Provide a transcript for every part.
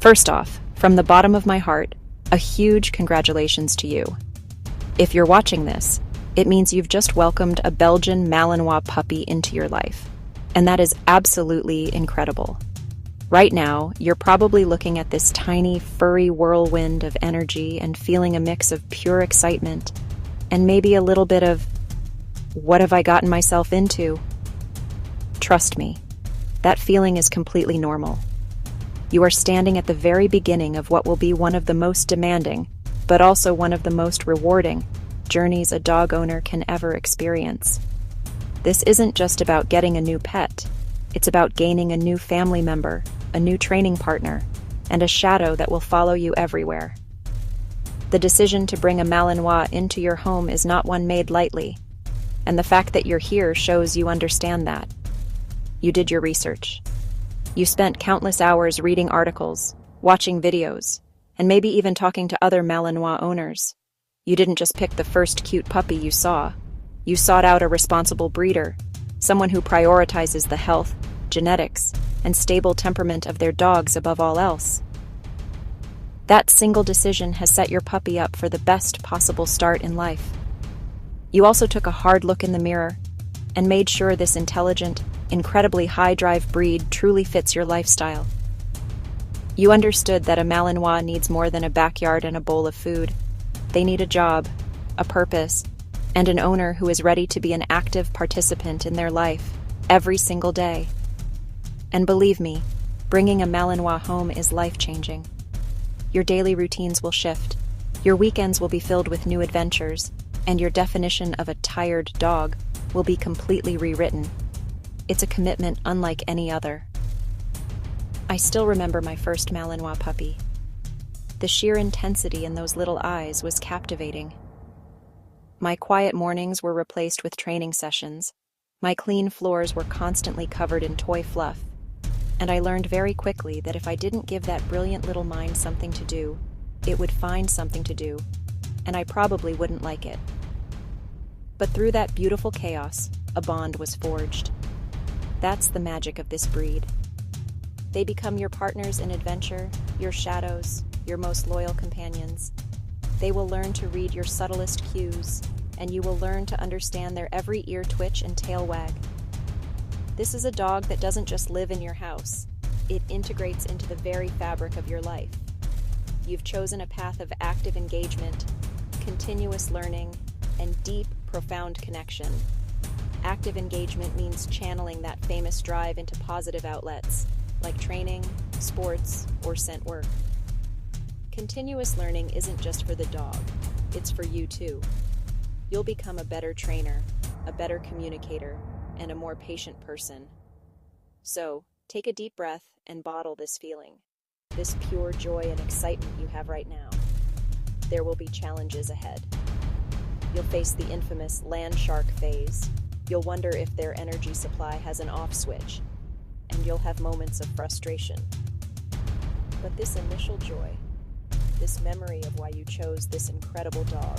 First off, from the bottom of my heart, a huge congratulations to you. If you're watching this, it means you've just welcomed a Belgian Malinois puppy into your life, and that is absolutely incredible. Right now, you're probably looking at this tiny, furry whirlwind of energy and feeling a mix of pure excitement and maybe a little bit of, what have I gotten myself into? Trust me, that feeling is completely normal. You are standing at the very beginning of what will be one of the most demanding, but also one of the most rewarding, journeys a dog owner can ever experience. This isn't just about getting a new pet. It's about gaining a new family member, a new training partner, and a shadow that will follow you everywhere. The decision to bring a Malinois into your home is not one made lightly, and the fact that you're here shows you understand that. You did your research. You spent countless hours reading articles, watching videos, and maybe even talking to other Malinois owners. You didn't just pick the first cute puppy you saw. You sought out a responsible breeder, someone who prioritizes the health, genetics, and stable temperament of their dogs above all else. That single decision has set your puppy up for the best possible start in life. You also took a hard look in the mirror and made sure this intelligent, incredibly high-drive breed truly fits your lifestyle. You understood that a Malinois needs more than a backyard and a bowl of food. They need a job, a purpose, and an owner who is ready to be an active participant in their life every single day. And believe me, bringing a Malinois home is life-changing. Your daily routines will shift, your weekends will be filled with new adventures, and your definition of a tired dog will be completely rewritten. It's a commitment unlike any other. I still remember my first Malinois puppy. The sheer intensity in those little eyes was captivating. My quiet mornings were replaced with training sessions. My clean floors were constantly covered in toy fluff. And I learned very quickly that if I didn't give that brilliant little mind something to do, it would find something to do, and I probably wouldn't like it. But through that beautiful chaos, a bond was forged. That's the magic of this breed. They become your partners in adventure, your shadows, your most loyal companions. They will learn to read your subtlest cues, and you will learn to understand their every ear twitch and tail wag. This is a dog that doesn't just live in your house. It integrates into the very fabric of your life. You've chosen a path of active engagement, continuous learning, and deep, profound connection. Active engagement means channeling that famous drive into positive outlets, like training, sports, or scent work. Continuous learning isn't just for the dog, it's for you too. You'll become a better trainer, a better communicator, and a more patient person. So, take a deep breath and bottle this feeling, this pure joy and excitement you have right now. There will be challenges ahead. You'll face the infamous land shark phase. You'll wonder if their energy supply has an off switch, and you'll have moments of frustration. But this initial joy, this memory of why you chose this incredible dog,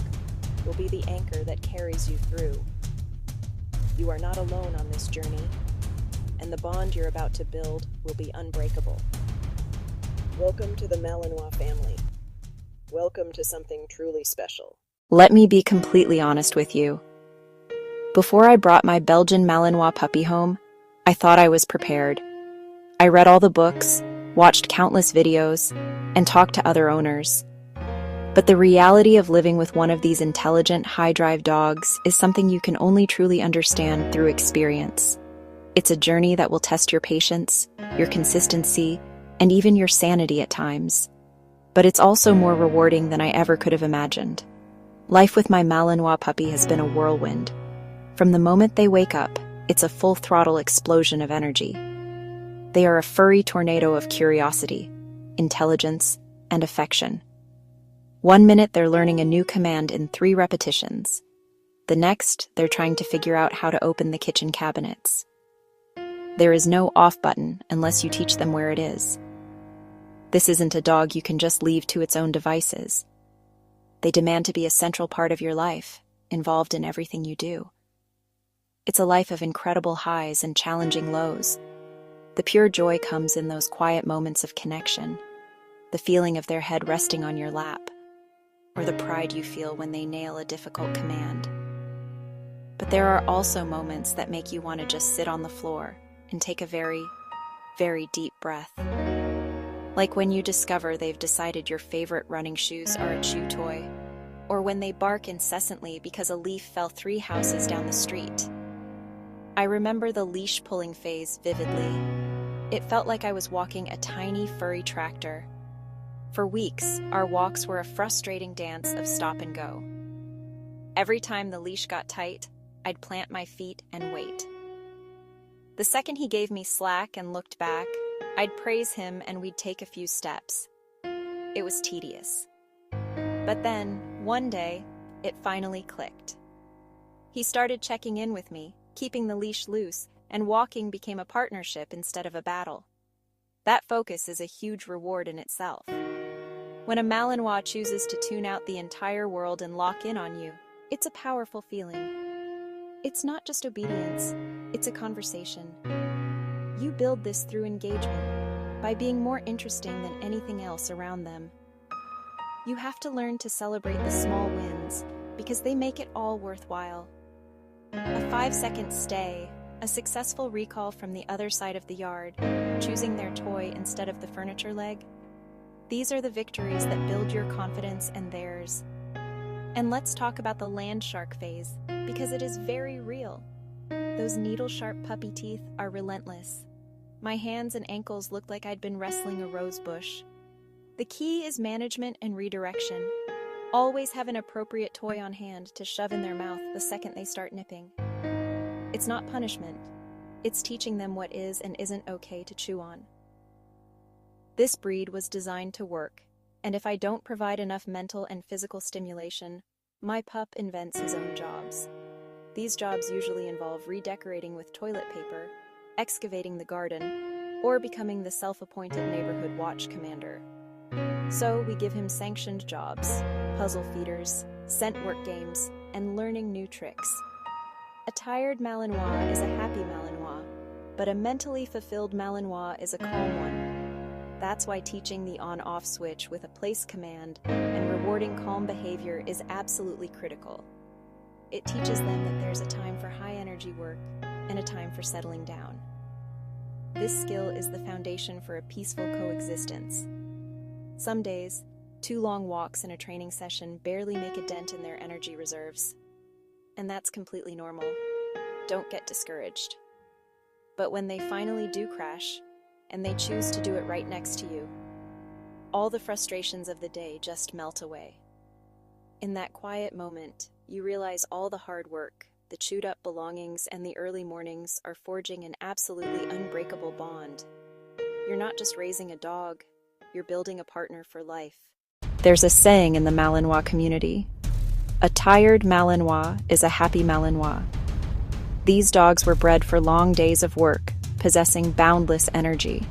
will be the anchor that carries you through. You are not alone on this journey, and the bond you're about to build will be unbreakable. Welcome to the Malinois family. Welcome to something truly special. Let me be completely honest with you. Before I brought my Belgian Malinois puppy home, I thought I was prepared. I read all the books, watched countless videos, and talked to other owners. But the reality of living with one of these intelligent, high-drive dogs is something you can only truly understand through experience. It's a journey that will test your patience, your consistency, and even your sanity at times. But it's also more rewarding than I ever could have imagined. Life with my Malinois puppy has been a whirlwind. From the moment they wake up, it's a full-throttle explosion of energy. They are a furry tornado of curiosity, intelligence, and affection. One minute they're learning a new command in 3 repetitions. The next, they're trying to figure out how to open the kitchen cabinets. There is no off button unless you teach them where it is. This isn't a dog you can just leave to its own devices. They demand to be a central part of your life, involved in everything you do. It's a life of incredible highs and challenging lows. The pure joy comes in those quiet moments of connection. the feeling of their head resting on your lap, or the pride you feel when they nail a difficult command. But there are also moments that make you want to just sit on the floor and take a very, very deep breath. Like when you discover they've decided your favorite running shoes are a chew toy, or when they bark incessantly because a leaf fell 3 houses down the street. I remember the leash pulling phase vividly. It felt like I was walking a tiny, furry tractor. For weeks, our walks were a frustrating dance of stop and go. Every time the leash got tight, I'd plant my feet and wait. The second he gave me slack and looked back, I'd praise him and we'd take a few steps. It was tedious. But then, one day, it finally clicked. He started checking in with me, keeping the leash loose, and walking became a partnership instead of a battle. That focus is a huge reward in itself. When a Malinois chooses to tune out the entire world and lock in on you, it's a powerful feeling. It's not just obedience, it's a conversation. You build this through engagement, by being more interesting than anything else around them. You have to learn to celebrate the small wins, because they make it all worthwhile. A 5-second stay, a successful recall from the other side of the yard, choosing their toy instead of the furniture leg. These are the victories that build your confidence and theirs. And let's talk about the land shark phase, because it is very real. Those needle-sharp puppy teeth are relentless. My hands and ankles looked like I'd been wrestling a rose bush. The key is management and redirection. Always have an appropriate toy on hand to shove in their mouth the second they start nipping. It's not punishment. It's teaching them what is and isn't okay to chew on. This breed was designed to work, and if I don't provide enough mental and physical stimulation, my pup invents his own jobs. These jobs usually involve redecorating with toilet paper, excavating the garden, or becoming the self-appointed neighborhood watch commander. So we give him sanctioned jobs, puzzle feeders, scent work games, and learning new tricks. A tired Malinois is a happy Malinois, but a mentally fulfilled Malinois is a calm one. That's why teaching the on-off switch with a place command and rewarding calm behavior is absolutely critical. It teaches them that there's a time for high-energy work and a time for settling down. This skill is the foundation for a peaceful coexistence. Some days, 2 long walks in a training session barely make a dent in their energy reserves. And that's completely normal. Don't get discouraged. But when they finally do crash, and they choose to do it right next to you, all the frustrations of the day just melt away. In that quiet moment, you realize all the hard work, the chewed-up belongings, and the early mornings are forging an absolutely unbreakable bond. You're not just raising a dog, you're building a partner for life. There's a saying in the Malinois community: a tired Malinois is a happy Malinois. These dogs were bred for long days of work, possessing boundless energy.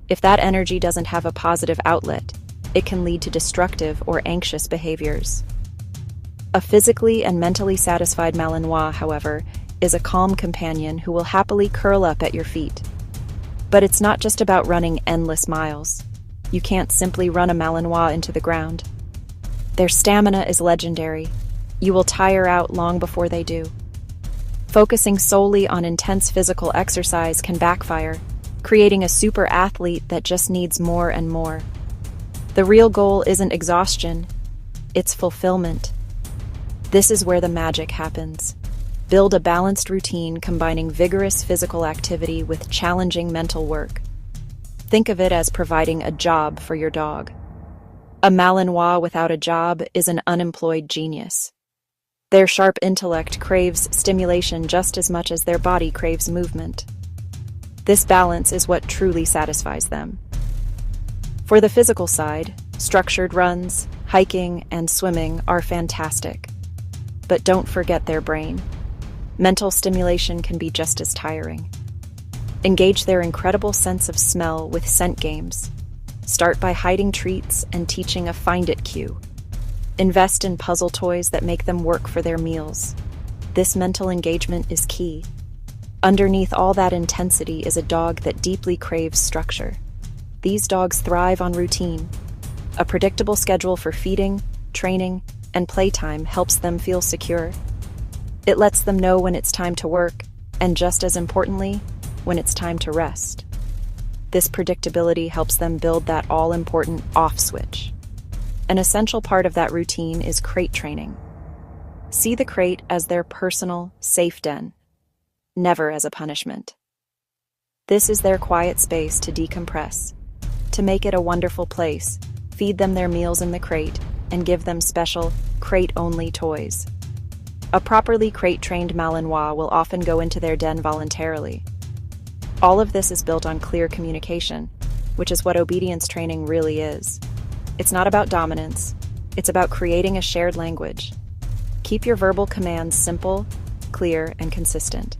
If that energy doesn't have a positive outlet, it can lead to destructive or anxious behaviors. A physically and mentally satisfied Malinois, however, is a calm companion who will happily curl up at your feet. But it's not just about running endless miles. You can't simply run a Malinois into the ground. Their stamina is legendary. You will tire out long before they do. Focusing solely on intense physical exercise can backfire, creating a super athlete that just needs more and more. The real goal isn't exhaustion, it's fulfillment. This is where the magic happens. Build a balanced routine combining vigorous physical activity with challenging mental work. Think of it as providing a job for your dog. A Malinois without a job is an unemployed genius. Their sharp intellect craves stimulation just as much as their body craves movement. This balance is what truly satisfies them. For the physical side, structured runs, hiking, and swimming are fantastic. But don't forget their brain. Mental stimulation can be just as tiring. Engage their incredible sense of smell with scent games. Start by hiding treats and teaching a find-it cue. Invest in puzzle toys that make them work for their meals. This mental engagement is key. Underneath all that intensity is a dog that deeply craves structure. These dogs thrive on routine. A predictable schedule for feeding, training, and playtime helps them feel secure. It lets them know when it's time to work, and just as importantly, when it's time to rest. This predictability helps them build that all-important off switch. An essential part of that routine is crate training. See the crate as their personal, safe den, never as a punishment. This is their quiet space to decompress. To make it a wonderful place, feed them their meals in the crate and give them special, crate-only toys. A properly crate-trained Malinois will often go into their den voluntarily. All of this is built on clear communication, which is what obedience training really is. It's not about dominance, it's about creating a shared language. Keep your verbal commands simple, clear, and consistent.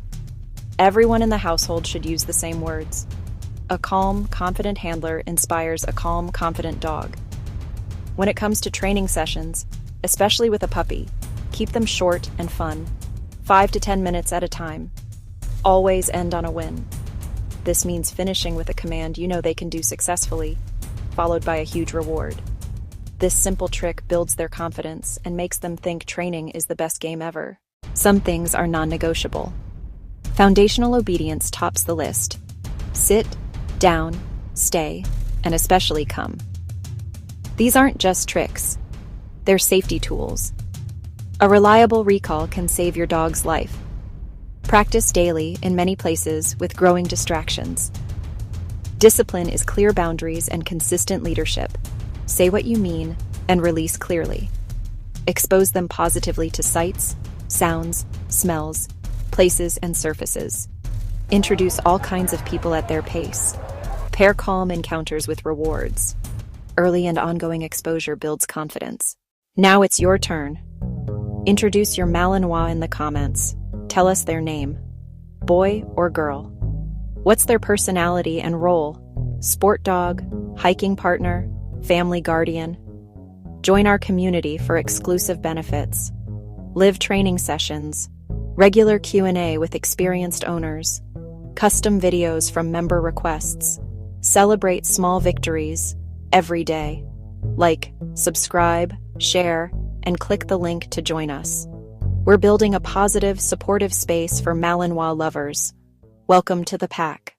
Everyone in the household should use the same words. A calm, confident handler inspires a calm, confident dog. When it comes to training sessions, especially with a puppy, keep them short and fun, 5 to 10 minutes at a time. Always end on a win. This means finishing with a command you know they can do successfully, followed by a huge reward. This simple trick builds their confidence and makes them think training is the best game ever. Some things are non-negotiable. Foundational obedience tops the list. Sit, down, stay, and especially come. These aren't just tricks. They're safety tools. A reliable recall can save your dog's life. Practice daily in many places with growing distractions. Discipline is clear boundaries and consistent leadership. Say what you mean and release clearly. Expose them positively to sights, sounds, smells, places, and surfaces. Introduce all kinds of people at their pace. Pair calm encounters with rewards. Early and ongoing exposure builds confidence. Now it's your turn. Introduce your Malinois in the comments. Tell us their name. Boy or girl? What's their personality and role? Sport dog, hiking partner, family guardian? Join our community for exclusive benefits. Live training sessions, regular Q&A with experienced owners, custom videos from member requests. Celebrate small victories every day. Like, subscribe, share, and click the link to join us. We're building a positive, supportive space for Malinois lovers. Welcome to the pack.